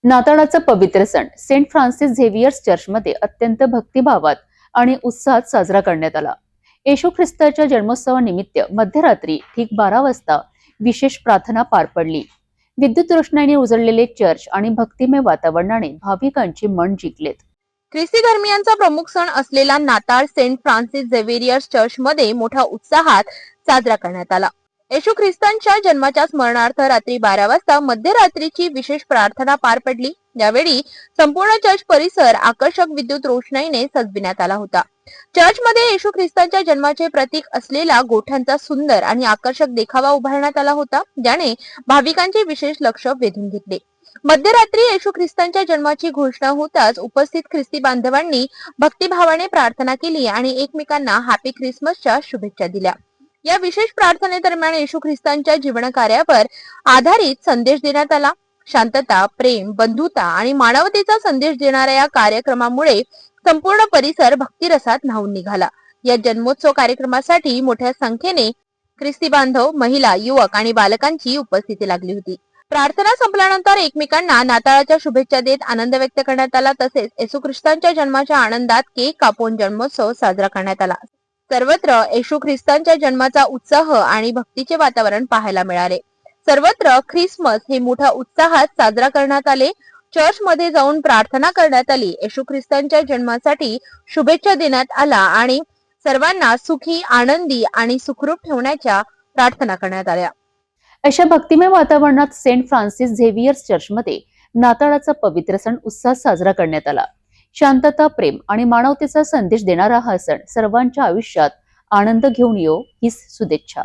नाताळाचा पवित्र सण Saint Francis Xavier's चर्चमध्ये अत्यंत भक्तिभावात आणि उत्साहात साजरा करण्यात आला। येशू ख्रिस्ताच्या जन्मोत्सवानिमित्त मध्यरात्री ठीक 12 वाजता विशेष प्रार्थना पार पडली। विद्युत रोषणाईने उजळलेले चर्च आणि भक्तिमय वातावरणाने भाविकांची मन जिंकलेत। ख्रिस्ती धर्मियांचा प्रमुख सण असलेला नाताळ सेंट फ्रान्सिस झेवियर्स चर्चमध्ये मोठ्या उत्साहात साजरा करण्यात आला। येशू ख्रिस्तांच्या जन्माच्या स्मरणार्थ रात्री 12 वाजता मध्यरात्रीची विशेष प्रार्थना पार पडली। यावेळी संपूर्ण चर्च परिसर आकर्षक विद्युत रोषणाईने सजविण्यात आला होता। चर्चमध्ये येशू ख्रिस्तांच्या जन्माचे प्रतीक असलेला गोठ्यांचा सुंदर आणि आकर्षक देखावा उभारण्यात आला होता, ज्याने भाविकांचे विशेष लक्ष वेधून घेतले। मध्यरात्री येशू ख्रिस्तांच्या जन्माची घोषणा होताच उपस्थित ख्रिस्ती बांधवांनी भक्तिभावाने प्रार्थना केली आणि एकमेकांना हॅपी ख्रिसमसच्या शुभेच्छा दिल्या। या विशेष प्रार्थनेदरम्यान येशू ख्रिस्तांच्या जीवनकार्यावर आधारित संदेश देण्यात आला। शांतता, प्रेम, बंधुता आणि मानवतेचा संदेश देणाऱ्या या कार्यक्रमामुळे संपूर्ण परिसर भक्तिरसात न्हाऊन निघाला। या जन्मोत्सव कार्यक्रमासाठी मोठ्या संख्येने ख्रिस्ती बांधव, महिला, युवक आणि बालकांची उपस्थिती लागली होती। प्रार्थना संपल्यानंतर एकमेकांना नाताळाच्या शुभेच्छा देत आनंद व्यक्त करण्यात आला। तसेच येशू ख्रिस्तांच्या जन्माच्या आनंदात केक कापून जन्मोत्सव साजरा करण्यात आला। सर्वत्र येशू ख्रिस्तांच्या जन्माचा उत्साह आणि भक्तीचे वातावरण पाहायला मिळाले। सर्वत्र ख्रिसमस हे मोठ्या उत्साहात साजरा करण्यात आले। चर्चमध्ये जाऊन प्रार्थना करण्यात आली, येशू ख्रिस्तांच्या जन्मासाठी शुभेच्छा देण्यात आला आणि सर्वांना सुखी, आनंदी आणि सुखरूप ठेवण्याच्या प्रार्थना करण्यात आल्या। अशा भक्तिमय वातावरणात सेंट फ्रान्सिस झेवियर्स चर्चमध्ये नाताळाचा पवित्र सण उत्साहात साजरा करण्यात आला। शांतता, प्रेम आणि मानवतेचा संदेश देणारा हा सण सर्वांच्या आयुष्यात आनंद घेऊन येवो हीच शुभेच्छा।